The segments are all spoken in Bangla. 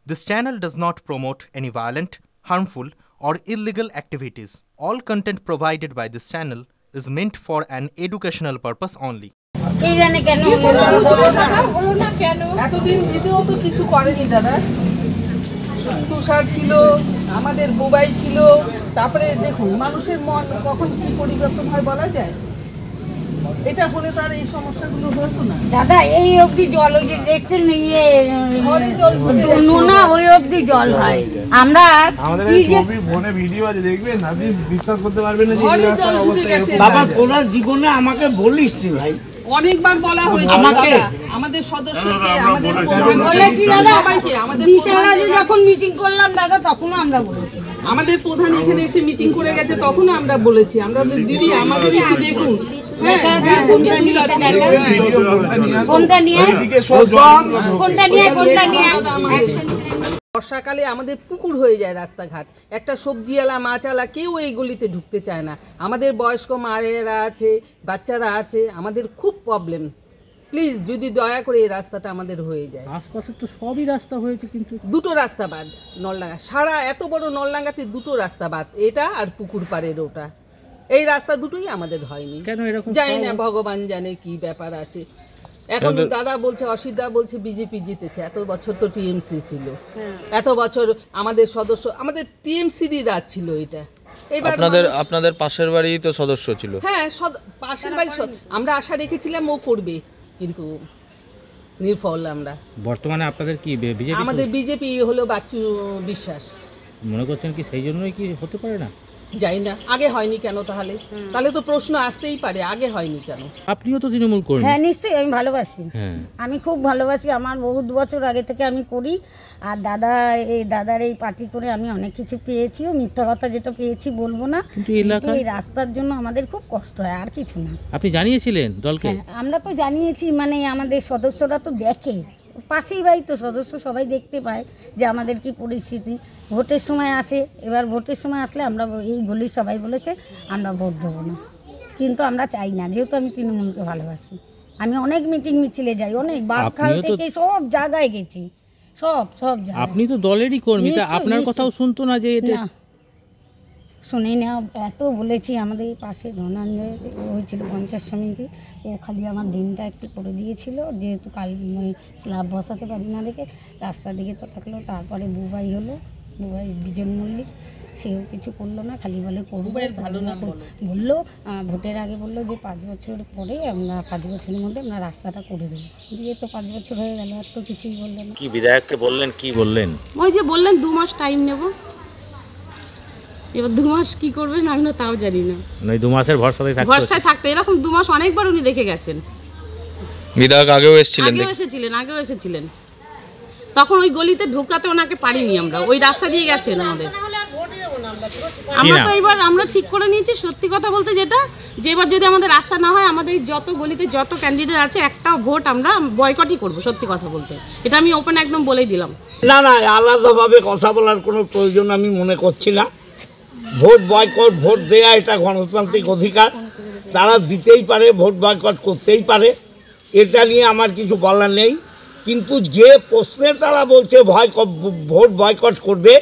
This channel does not promote any violent, harmful, or illegal activities. All content provided by this channel is meant for an educational purpose only. এতদিন জিতেও তো কিছু করেনি দাদা। তুষার ছিল, আমাদের বুবাই ছিল, তারপরে দেখুন মানুষের মন কখন কি পরিবর্তন হয় বলা যায়। এটা হলে তার এই সমস্যাগুলো হতো না দাদা। এই অবধি জল ওই যে দেখছেন ইয়ে নোনা ওই অবধি জল হয়। আমরা আমাদের ছবি ফোনে ভিডিও আছে, দেখবেন আপনি বিশ্বাস করতে পারবেন না যে বাবা তোরা জীবনে আমাকে বলিস নি ভাই, অনেকবার বলা হয়েছে আমাদের সদস্যকে, আমাদের সবাইকে, আমাদের যখন মিটিং করলাম দাদা তখনও আমরা বলেছি, আমাদের প্রধান এখানে এসে মিটিং করে গেছে তখনও আমরা বলেছি, আমরা দিদি আমাদের একটু দেখুন বর্ষাকালে আমাদের পুকুর হয়ে যায় রাস্তাঘাট। একটা সবজিওয়ালা মাছওয়ালা কেউ এই গলিতে ঢুকতে চায় না। আমাদের বয়স্ক মায়েরা আছে, বাচ্চারা আছে, আমাদের খুব প্রবলেম। প্লিজ যদি দয়া করে এই রাস্তাটা আমাদের হয়ে যায়। আশপাশে তো সবই রাস্তা হয়েছে, কিন্তু দুটো রাস্তা বাদ নলডাঙ্গা, সারা এত বড় নলডাঙ্গাতে দুটো রাস্তা বাদ, এটা আর পুকুর পাড়ের ওটা। এই রাস্তা দুটোই আমাদের হয়নি, কেন এরকম জানি না, ভগবান জানে কি ব্যাপার আছে। এখন দাদা বলছে, অসিতদা বলছে বিজেপি জিতেছে। এত বছর তো টিএমসি ছিল, এত বছর আমাদের সদস্য, আমাদের টিএমসিরই রাজ ছিল এটা। আপনাদের পাশের বাড়ি তো সদস্য ছিল। হ্যাঁ, পাশের বাড়ি আমরা আশা রেখেছিলাম ও করবে, কিন্তু নির্ফল আমরা। বর্তমানে আপনাদের কি বিজেপি? আমাদের বিজেপি হলো বাচ্চু বিশ্বাস। মনে করছেন কি সেই জন্যই কি হতে পারে না? জানি না, আগে হয়নি কেন? তাহলে তো প্রশ্ন আসতেই পারে, আগে হয়নি কেন? আপনিও তো তৃণমূল করেন। হ্যাঁ নিশ্চয়ই, আমি ভালোবাসি। আমি খুব ভালোবাসি, আমার বহুত বছর আগে থেকে আমি করি। আর দাদার এই পার্টি করে আমি অনেক কিছু পেয়েছিও, মিথ্যা কথা যেটা পেয়েছি বলবো না, কিন্তু এই রাস্তার জন্য আমাদের খুব কষ্ট হয়, আর কিছু না। আপনি জানিয়েছিলেন দলকে? আমরা তো জানিয়েছি, মানে আমাদের সদস্যরা তো দেখে, পাশেই বাড়ি তো সদস্য, সবাই দেখতে পায় যে আমাদের কি পরিস্থিতি। ভোটের সময় আসে, এবার ভোটের সময় আসলে আমরা এই গলির সবাই বলেছে আমরা ভোট দেবো না, কিন্তু আমরা চাই না, যেহেতু আমি তৃণমূলকে ভালোবাসি। আমি অনেক মিটিং মিছিলে যাই, অনেক বাঘখাল থেকে সব জায়গায় গেছি, সব জায়গায়। আপনি তো দলেরই কর্মী, তা আপনার কথাও শুনতো না? যে এটা শুনি না, এত বলেছি। আমাদের এই পাশে ধনঞ্জয় হয়েছিল পঞ্চায়েত সমিতি, ও খালি আমার দিনটা একটু করে দিয়েছিল, যেহেতু কাল স্ল্যাব বসাতে পারি না দেখে রাস্তার দিকে তো থাকলো। তারপরে বুবাই বিজন মল্লিক, সেও কিছু করলো না, খালি বলে করবো বললো। ভোটের আগে বললো যে 5 বছর পরে আমরা 5 বছরের মধ্যে আমরা রাস্তাটা করে দেবো। দিয়ে তো 5 বছর হয়ে গেল, আর তো কিছুই বললো না। কি বিধায়ককে বললেন? কি বললেন? ওই যে বললেন 2 মাস টাইম নেব। এবার 2 মাস কি করবেন আমি তাও জানি না। 2 মাসের ভরসায় থাকতে এরকম 2 মাস অনেকবার উনি দেখে গেছেন। বিধায়ক আগেও এসেছিলেন, তখন ওই গলিতে ঢুকাতে ওনাকে পারিনি আমরা, ওই রাস্তা দিয়ে গেছেন আমাদের। আমরা তো এবার আমরা ঠিক করে নিয়েছি, সত্যি কথা বলতে যেটা, যে এবার যদি আমাদের রাস্তা না হয়, আমাদের যত গলিতে যত ক্যান্ডিডেট আছে একটাও ভোট আমরা বয়কটই করব। সত্যি কথা বলতে এটা আমি ওপেন একদম বলেই দিলাম। না আলাদাভাবে কথা বলার কোনো প্রয়োজন আমি মনে করছি না। ভোট বয়কট, ভোট দেয়া এটা গণতান্ত্রিক অধিকার, তারা দিতেই পারে, ভোট বয়কট করতেই পারে, এটা নিয়ে আমার কিছু বলার নেই। কিন্তু যে প্রশ্নে তারা বলছে ভোট বয়কট করবে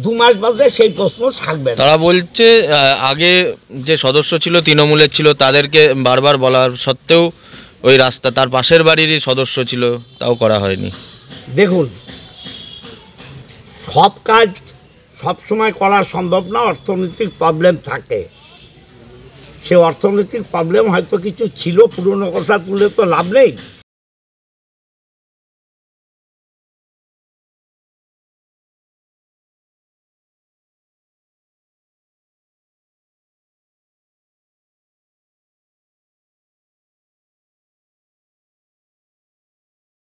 2 মাস বাদে, সেই প্রশ্ন থাকবে না। তারা বলছে আগে যে সদস্য ছিল তৃণমূলের ছিল, তাদেরকে বারবার বলার সত্ত্বেও ওই রাস্তা তার পাশের বাড়িরই সদস্য ছিল, তাও করা হয়নি। দেখুন, সব কাজ সবসময় করা সম্ভব না, অর্থনৈতিক প্রবলেম থাকে। সে অর্থনৈতিক প্রবলেম হয়তো কিছু ছিল, পুরনো কথা তুলে তো লাভ নেই।